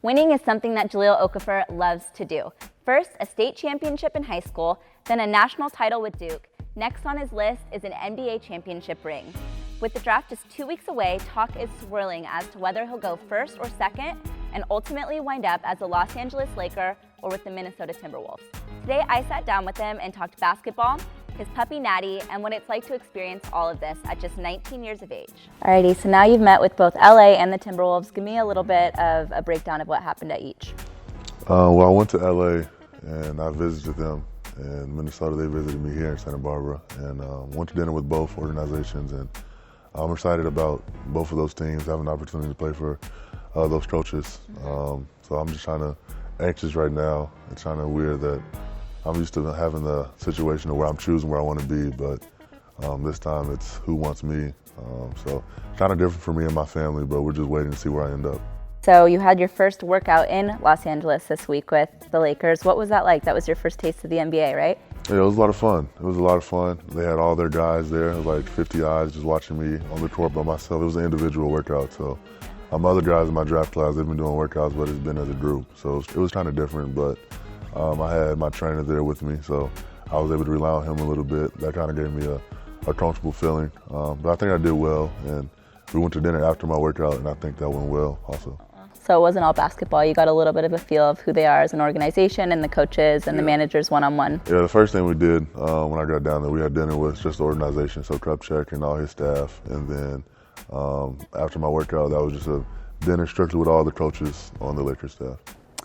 Winning is something that Jahlil Okafor loves to do. First, a state championship in high school, then a national title with Duke. Next on his list is an NBA championship ring. With the draft just 2 weeks away, talk is swirling as to whether he'll go first or second and ultimately wind up as a Los Angeles Laker or with the Minnesota Timberwolves. Today, I sat down with him and talked basketball, his puppy Natty, and what it's like to experience all of this at just 19 years of age. Alrighty, so now you've met with both LA and the Timberwolves. Give me a little bit of a breakdown of what happened at each. Well, I went to LA and I visited them. In Minnesota, they visited me here in Santa Barbara, and went to dinner with both organizations. And I'm excited about both of those teams having an opportunity to play for those coaches. So I'm just anxious right now. It's kind of weird that I'm used to having the situation where I'm choosing where I want to be, but this time it's who wants me. So kind of different for me and my family, but we're just waiting to see where I end up. So you had your first workout in Los Angeles this week with the Lakers. What was that like? That was your first taste of the NBA, right? Yeah, it was a lot of fun. It was a lot of fun. They had all their guys there. It was like 50 eyes just watching me on the court by myself. It was an individual workout. So other guys in my draft class, they've been doing workouts, but it's been as a group. So it was kind of different, but I had my trainer there with me, so I was able to rely on him a little bit. That kind of gave me a comfortable feeling. But I think I did well, and we went to dinner after my workout, and I think that went well also. So it wasn't all basketball. You got a little bit of a feel of who they are as an organization and the coaches and the managers one-on-one. Yeah, the first thing we did when I got down there, we had dinner with just the organization, so Kupchak and all his staff. And then after my workout, that was just a dinner strictly with all the coaches on the Lakers staff.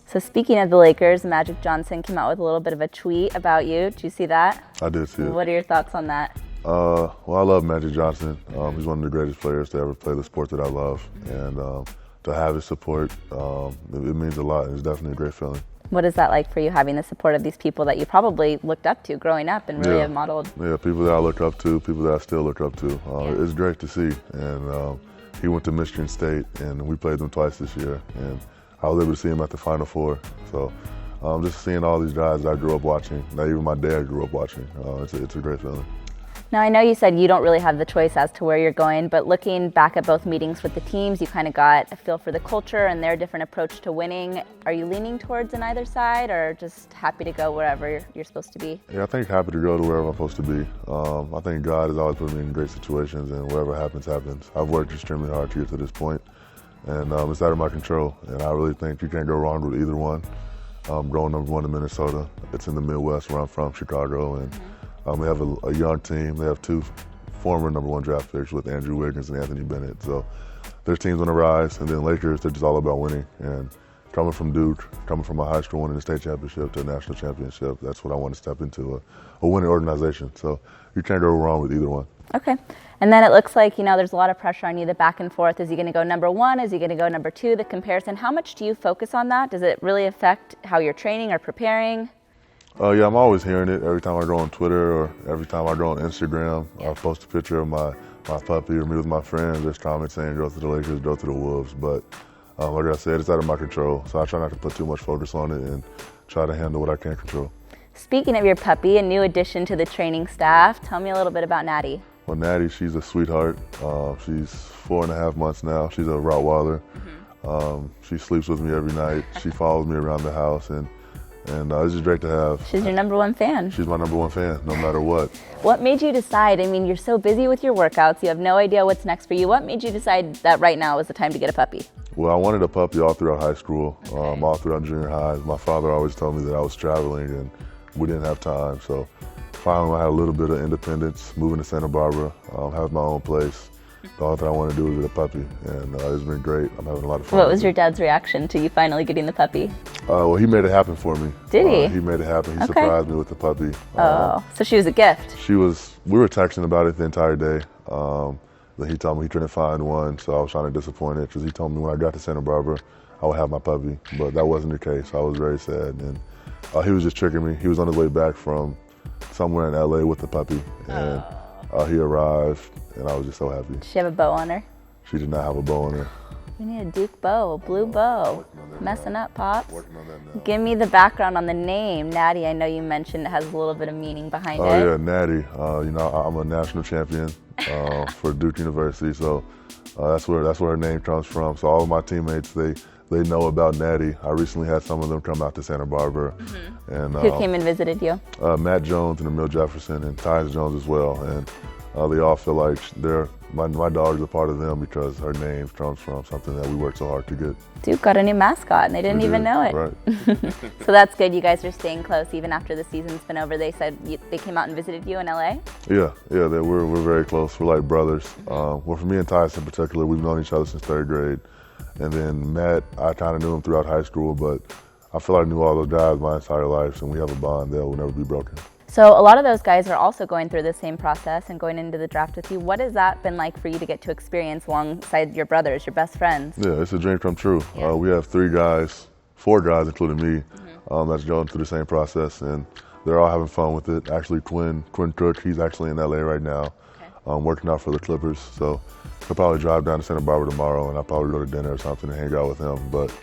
So speaking of the Lakers, Magic Johnson came out with a little bit of a tweet about you. Did you see that? I did see it. What are your thoughts on that? Well, I love Magic Johnson. He's one of the greatest players to ever play the sport that I love. And to have his support, it means a lot. It's definitely a great feeling. What is that like for you, having the support of these people that you probably looked up to growing up and really have modeled? Yeah, people that I look up to, people that I still look up to. It's great to see. And he went to Michigan State, and we played them twice this year. And I was able to see him at the Final Four. So just seeing all these guys that I grew up watching, that even my dad grew up watching, it's a great feeling. Now, I know you said you don't really have the choice as to where you're going, but looking back at both meetings with the teams, you kind of got a feel for the culture and their different approach to winning. Are you leaning towards on either side, or just happy to go wherever you're supposed to be? Yeah, I think happy to go to wherever I'm supposed to be. I think God has always put me in great situations, and whatever happens, happens. I've worked extremely hard to get to this point, and it's out of my control. And I really think you can't go wrong with either one. Going number one in Minnesota, it's in the Midwest where I'm from, Chicago, and they have a young team. They have two former number one draft picks with Andrew Wiggins and Anthony Bennett. So their team's on the rise. And then Lakers, they're just all about winning. And coming from Duke, coming from a high school winning the state championship to a national championship, that's what I want to step into, a winning organization. So you can't go wrong with either one. Okay. And then it looks like, there's a lot of pressure on you, the back and forth. Is he going to go number one? Is he going to go number two? The comparison. How much do you focus on that? Does it really affect how you're training or preparing? Yeah, I'm always hearing it every time I go on Twitter or every time I go on Instagram. I post a picture of my puppy or me with my friends. There's comments saying go to the Lakers, go to the Wolves. But like I said, it's out of my control. So I try not to put too much focus on it and try to handle what I can control. Speaking of your puppy, a new addition to the training staff. Tell me a little bit about Natty. Well, Natty, she's a sweetheart. She's 4.5 months now. She's a Rottweiler. She sleeps with me every night. She follows me around the house, and it's just great to have. She's your number one fan. She's my number one fan, no matter what. What made you decide, you're so busy with your workouts, you have no idea what's next for you. What made you decide that right now was the time to get a puppy? Well, I wanted a puppy all throughout high school, all throughout junior high. My father always told me that I was traveling and we didn't have time. So finally, I had a little bit of independence, moving to Santa Barbara, have my own place. The only thing I want to do is get a puppy, and it's been great. I'm having a lot of fun. What was your dad's reaction to you finally getting the puppy? Well, he made it happen for me. Did he? He made it happen. He surprised me with the puppy. So she was a gift. We were texting about it the entire day. Then he told me he couldn't find one, so I was trying to disappoint it because he told me when I got to Santa Barbara, I would have my puppy, but that wasn't the case. I was very sad, and he was just tricking me. He was on his way back from somewhere in LA with the puppy, and he arrived, and I was just so happy. Did she have a bow on her? She did not have a bow on her. We need a Duke bow, a blue bow. Messing up, Pops. Give me the background on the name, Natty. I know you mentioned it has a little bit of meaning behind it. Oh yeah, Natty. I'm a national champion for Duke University, so that's where her name comes from. So all of my teammates, they they know about Natty. I recently had some of them come out to Santa Barbara. And Who came and visited you? Matt Jones and Emil Jefferson and Tyus Jones as well. And they all feel like my daughter's a part of them because her name comes from something that we worked so hard to get. Duke got a new mascot and they didn't even know it. Right. So that's good. You guys are staying close even after the season's been over. They said they came out and visited you in LA? Yeah, we're very close. We're like brothers. Well, for me and Tyus in particular, we've known each other since 3rd grade. And then Matt, I kind of knew him throughout high school, but I feel like I knew all those guys my entire life, and we have a bond that will never be broken. So a lot of those guys are also going through the same process and going into the draft with you. What has that been like for you to get to experience alongside your brothers, your best friends? Yeah, it's a dream come true. Yeah. We have 4 guys, including me, that's going through the same process, and they're all having fun with it. Actually, Quinn Cook, he's actually in LA right now, working out for the Clippers. So he'll probably drive down to Santa Barbara tomorrow, and I'll probably go to dinner or something and hang out with him. But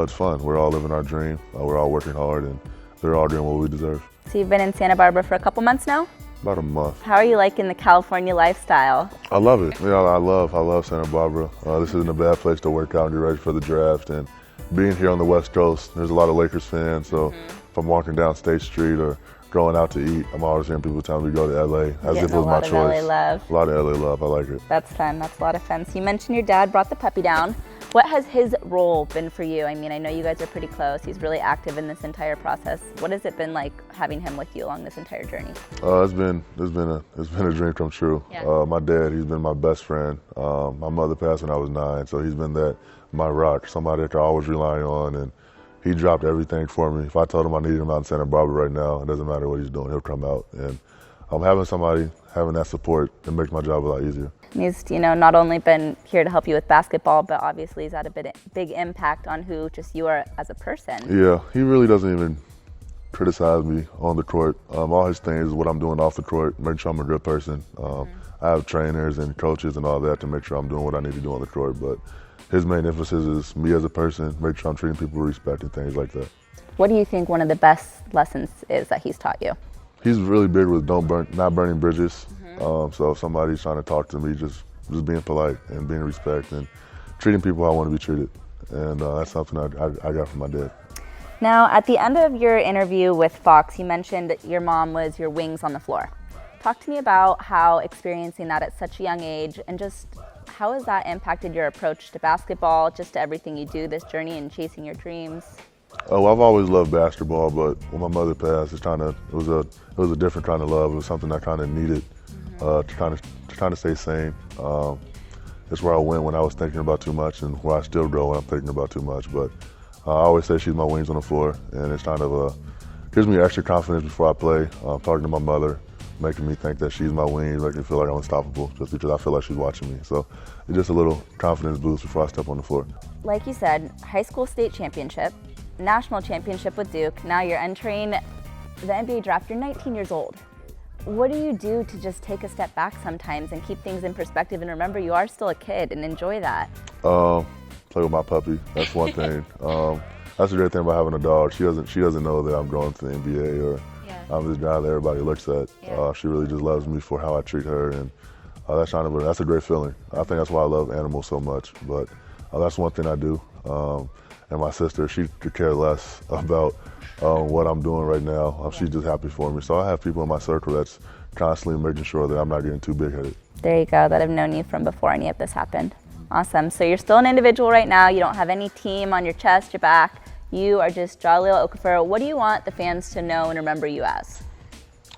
it's fun. We're all living our dream. We're all working hard, and they're all doing what we deserve. So you've been in Santa Barbara for a couple months now? About a month. How are you liking the California lifestyle? I love it. Yeah, I love Santa Barbara. This isn't a bad place to work out and get ready for the draft. And being here on the West Coast, there's a lot of Lakers fans. So if I'm walking down State Street or going out to eat, I'm always hearing people tell me to go to LA as if it was my choice. LA love. A lot of LA love. I like it. That's fun. That's a lot of fun. So you mentioned your dad brought the puppy down. What has his role been for you? I mean, I know you guys are pretty close. He's really active in this entire process. What has it been like having him with you along this entire journey? It's been a dream come true. Yeah. My dad, he's been my best friend. My mother passed when I was 9, so he's been my rock, somebody I can always rely on, and he dropped everything for me. If I told him I needed him out in Santa Barbara right now, it doesn't matter what he's doing, he'll come out. And having that support, it makes my job a lot easier. He's, not only been here to help you with basketball, but obviously he's had a big impact on who just you are as a person. Yeah, he really doesn't even criticize me on the court. All his things is what I'm doing off the court, make sure I'm a good person. I have trainers and coaches and all that to make sure I'm doing what I need to do on the court, but his main emphasis is me as a person, make sure I'm treating people with respect and things like that. What do you think one of the best lessons is that he's taught you? He's really big with not burning bridges. So if somebody's trying to talk to me, just being polite and being respect and treating people how I want to be treated. And that's something I got from my dad. Now, at the end of your interview with Fox, you mentioned that your mom was your wings on the floor. Talk to me about how experiencing that at such a young age and just how has that impacted your approach to basketball, just to everything you do, this journey and chasing your dreams? Oh, I've always loved basketball, but when my mother passed, it was a different kind of love. It was something I kind of needed to kind of stay sane. It's where I went when I was thinking about too much, and where I still go when I'm thinking about too much. But I always say she's my wings on the floor, and it's kind of gives me extra confidence before I play. Talking to my mother, making me think that she's my wings, making me feel like I'm unstoppable, just because I feel like she's watching me. So it's just a little confidence boost before I step on the floor. Like you said, high school state championship, national championship with Duke. Now you're entering the NBA draft. You're 19 years old. What do you do to just take a step back sometimes and keep things in perspective and remember you are still a kid and enjoy that? Play with my puppy. That's one thing. That's the great thing about having a dog. She doesn't know that I'm going to the NBA or I'm this guy that everybody looks at. She really just loves me for how I treat her, and that's a great feeling. I think that's why I love animals so much. But that's one thing I do. And my sister, she could care less about what I'm doing right now. She's just happy for me. So I have people in my circle that's constantly making sure that I'm not getting too big-headed. There you go, that have known you from before any of this happened. Awesome. So you're still an individual right now. You don't have any team on your chest, your back. You are just Jahlil Okafor. What do you want the fans to know and remember you as?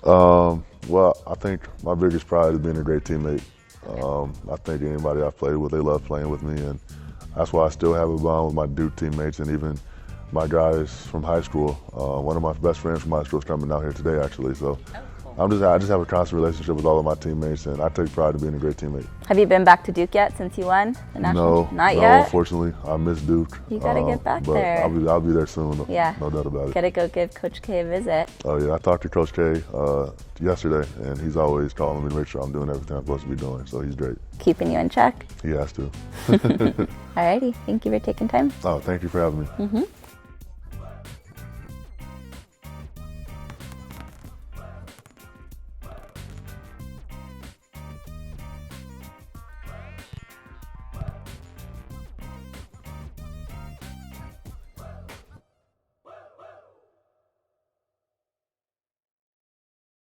Well, I think my biggest pride is being a great teammate. I think anybody I've played with, they love playing with me, and that's why I still have a bond with my Duke teammates and even my guys from high school. One of my best friends from high school is coming out here today, actually. So I just have a constant relationship with all of my teammates, and I take pride in being a great teammate. Have you been back to Duke yet since you won the national? Not No, yet? unfortunately. I miss Duke. You got to get back but there. I'll be there soon, Yeah. No doubt about it. Got to go give Coach K a visit. Oh, yeah. I talked to Coach K yesterday, and he's always calling me to make sure I'm doing everything I'm supposed to be doing, so he's great. Keeping you in check? He has to. Alrighty. Thank you for taking time. Oh, thank you for having me.